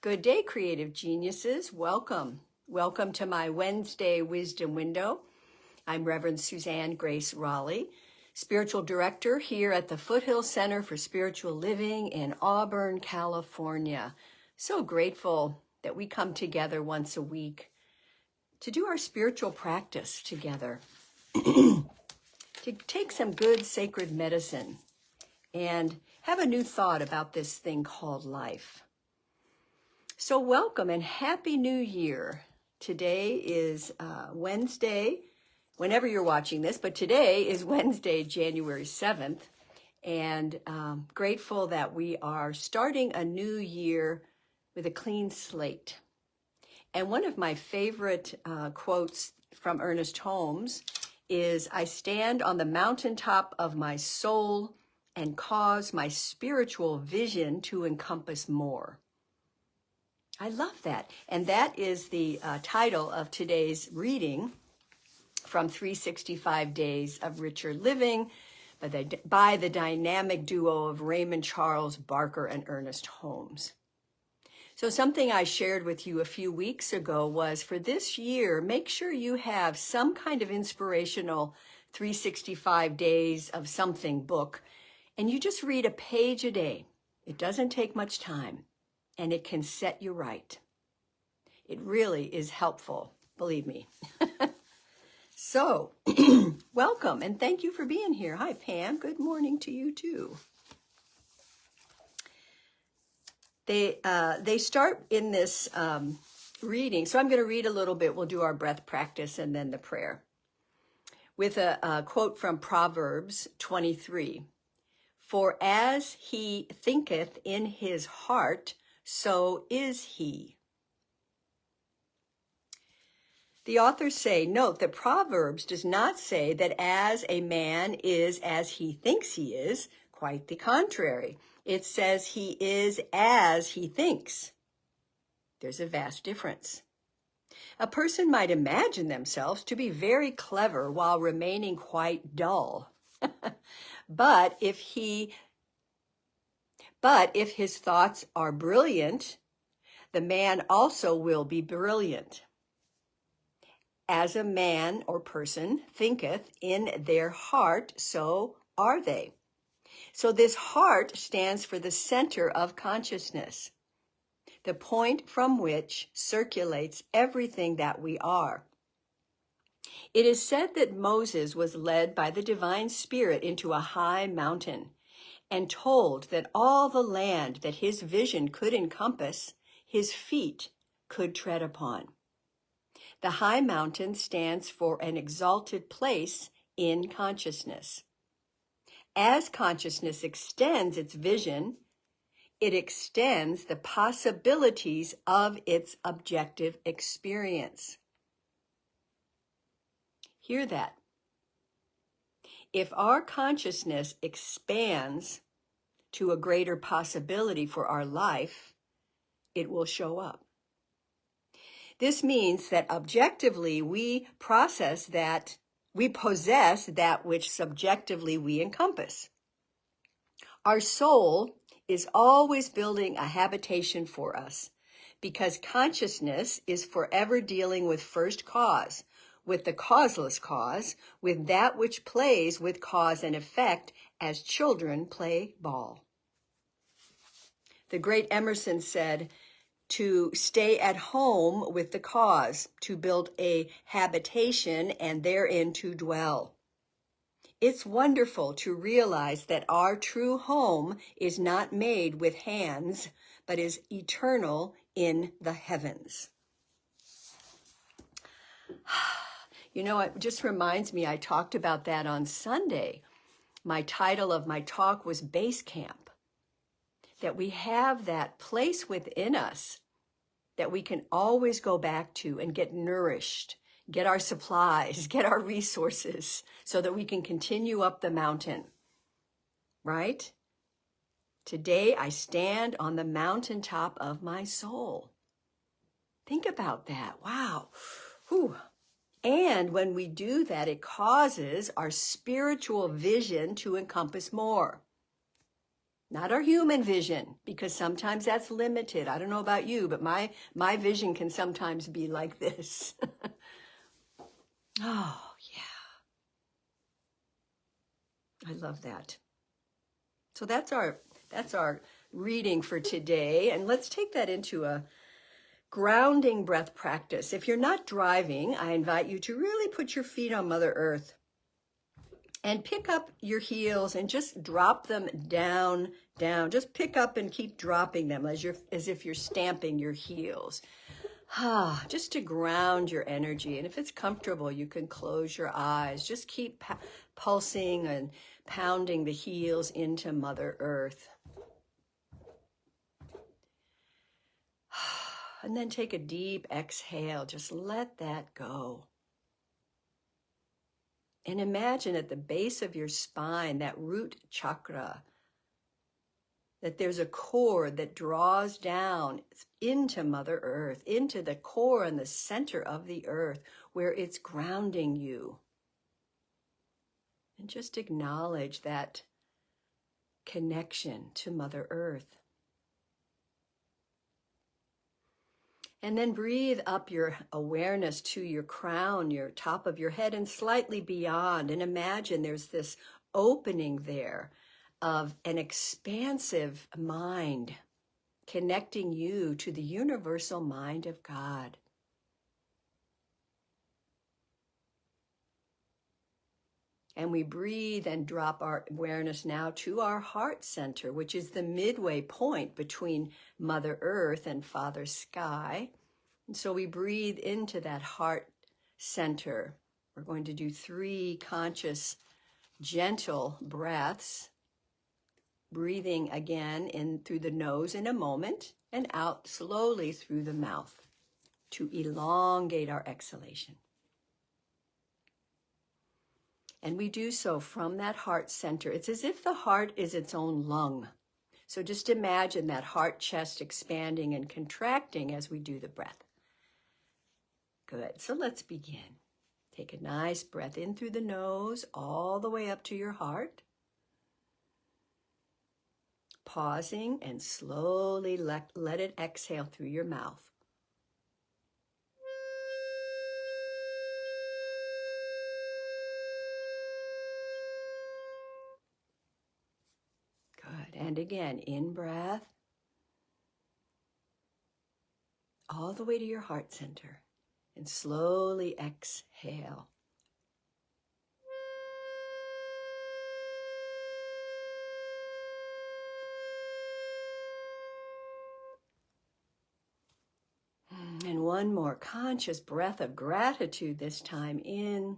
Good day, creative geniuses. Welcome. Welcome to my Wednesday Wisdom Window. I'm Reverend Suzanne Grace Raleigh, Spiritual Director here at the Foothill Center for Spiritual Living in Auburn, California. So grateful that we come together once a week to do our spiritual practice together, to take some good sacred medicine and have a new thought about this thing called life. So welcome and Happy New Year. Today is Wednesday, whenever you're watching this, but today is Wednesday, January 7th, and grateful that we are starting a new year with a clean slate. And one of my favorite quotes from Ernest Holmes is, "I stand on the mountaintop of my soul and cause my spiritual vision to encompass more." I love that. And that is the title of today's reading from 365 Days of Richer Living by the dynamic duo of Raymond Charles Barker and Ernest Holmes. So something I shared with you a few weeks ago was, for this year, make sure you have some kind of inspirational 365 Days of Something book, and you just read a page a day. It doesn't take much time. And it can set you right. It really is helpful, believe me. So, welcome and thank you for being here. Hi, Pam. Good morning to you too. They start in this reading. So I'm going to read a little bit. We'll do our breath practice and then the prayer. With a quote from Proverbs 23. "For as he thinketh in his heart, so is he." The authors say, note that Proverbs does not say that as a man is as he thinks he is, quite the contrary. It says he is as he thinks. There's a vast difference. A person might imagine themselves to be very clever while remaining quite dull. But if his thoughts are brilliant, the man also will be brilliant. As a man or person thinketh in their heart, so are they. So this heart stands for the center of consciousness, the point from which circulates everything that we are. It is said that Moses was led by the divine spirit into a high mountain and told that all the land that his vision could encompass, his feet could tread upon. The high mountain stands for an exalted place in consciousness. As consciousness extends its vision, it extends the possibilities of its objective experience. Hear that. If our consciousness expands to a greater possibility for our life, it will show up. This means that objectively we possess that which subjectively we encompass. Our soul is always building a habitation for us because consciousness is forever dealing with first cause, with the causeless cause, with that which plays with cause and effect as children play ball. The great Emerson said, to stay at home with the cause, to build a habitation and therein to dwell. It's wonderful to realize that our true home is not made with hands, but is eternal in the heavens. You know, it just reminds me, I talked about that on Sunday. My title of my talk was Base Camp. That we have that place within us that we can always go back to and get nourished, get our supplies, get our resources so that we can continue up the mountain, right? Today I stand on the mountaintop of my soul. Think about that. Wow. Whew. And when we do that, it causes our spiritual vision to encompass more. Not our human vision, because sometimes that's limited. I don't know about you, but my vision can sometimes be like this. Oh, yeah. I love that. So that's our reading for today, and let's take that into a grounding breath practice. If you're not driving, I invite you to really put your feet on Mother Earth and pick up your heels and just drop them down. Just pick up and keep dropping them as if you're stamping your heels. Just to ground your energy. And if it's comfortable, you can close your eyes. Just keep pulsing and pounding the heels into Mother Earth. And then take a deep exhale. Just let that go. And imagine at the base of your spine, that root chakra, that there's a cord that draws down into Mother Earth, into the core and the center of the earth where it's grounding you. And just acknowledge that connection to Mother Earth. And then breathe up your awareness to your crown, your top of your head, and slightly beyond. And imagine there's this opening there of an expansive mind connecting you to the universal mind of God. And we breathe and drop our awareness now to our heart center, which is the midway point between Mother Earth and Father Sky. And so we breathe into that heart center. We're going to do 3 conscious, gentle breaths. Breathing again in through the nose in a moment and out slowly through the mouth to elongate our exhalation. And we do so from that heart center. It's as if the heart is its own lung. So just imagine that heart chest expanding and contracting as we do the breath. Good. So let's begin. Take a nice breath in through the nose all the way up to your heart. Pausing and slowly let it exhale through your mouth. Good. And again, in breath, all the way to your heart center. And slowly exhale. And one more conscious breath of gratitude this time in,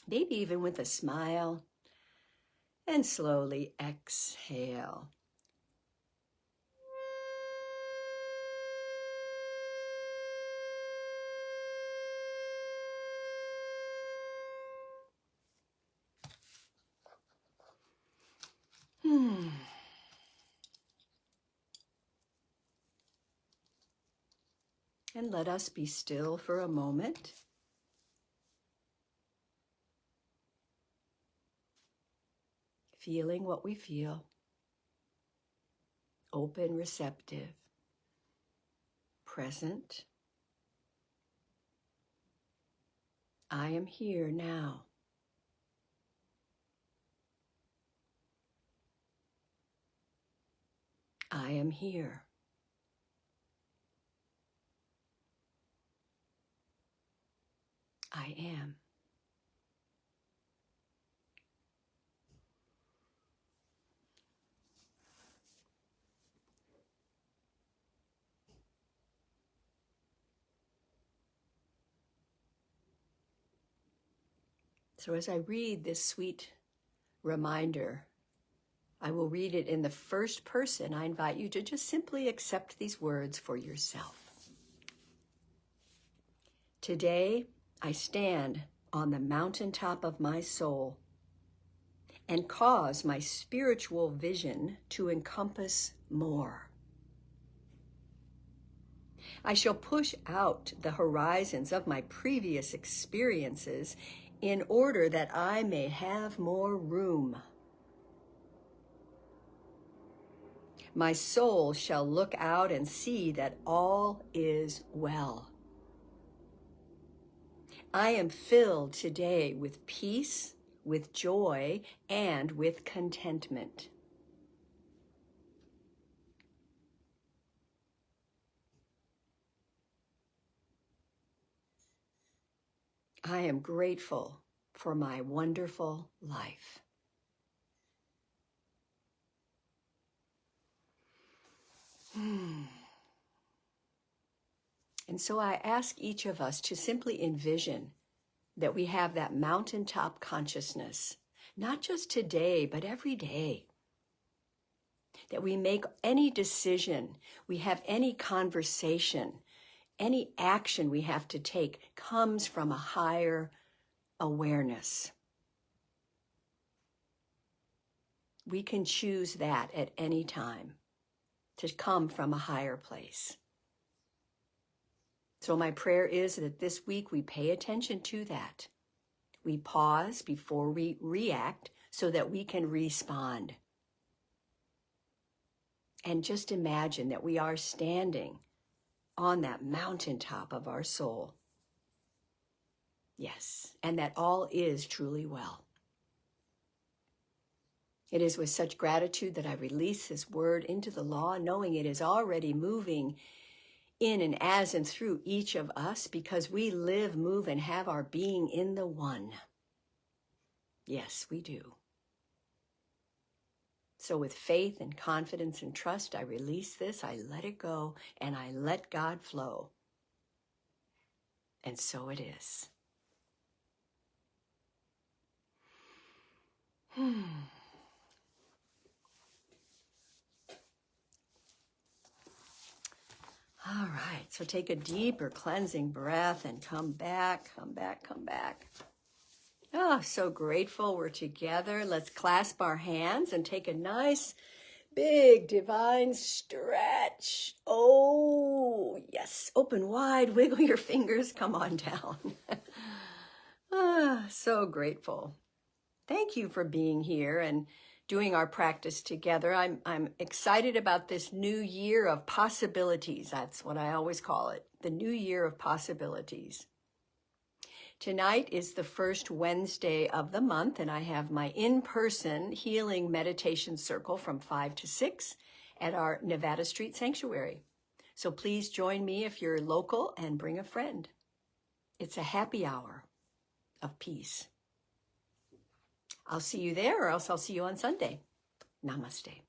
maybe even with a smile. And slowly exhale. And let us be still for a moment. Feeling what we feel. Open, receptive, present. I am here now. I am here. I am. So as I read this sweet reminder, I will read it in the first person. I invite you to just simply accept these words for yourself. Today, I stand on the mountaintop of my soul and cause my spiritual vision to encompass more. I shall push out the horizons of my previous experiences in order that I may have more room. My soul shall look out and see that all is well. I am filled today with peace, with joy, and with contentment. I am grateful for my wonderful life. And so I ask each of us to simply envision that we have that mountaintop consciousness, not just today, but every day. That we make any decision, we have any conversation, any action we have to take comes from a higher awareness. We can choose that at any time, to come from a higher place. So my prayer is that this week we pay attention to that. We pause before we react so that we can respond. And just imagine that we are standing on that mountaintop of our soul. Yes, and that all is truly well. It is with such gratitude that I release this word into the law, knowing it is already moving in and as and through each of us, because we live, move, and have our being in the one. Yes, we do. So with faith and confidence and trust, I release this, I let it go, and I let God flow. And so it is. All right, so take a deeper cleansing breath and come back, come back, come back. Oh, so grateful we're together. Let's clasp our hands and take a nice, big, divine stretch. Oh, yes, open wide, wiggle your fingers, come on down. So grateful. Thank you for being here and doing our practice together. I'm excited about this new year of possibilities. That's what I always call it, the new year of possibilities. Tonight is the first Wednesday of the month, and I have my in-person healing meditation circle from 5 to 6 at our Nevada Street Sanctuary. So please join me if you're local and bring a friend. It's a happy hour of peace. I'll see you there, or else I'll see you on Sunday. Namaste.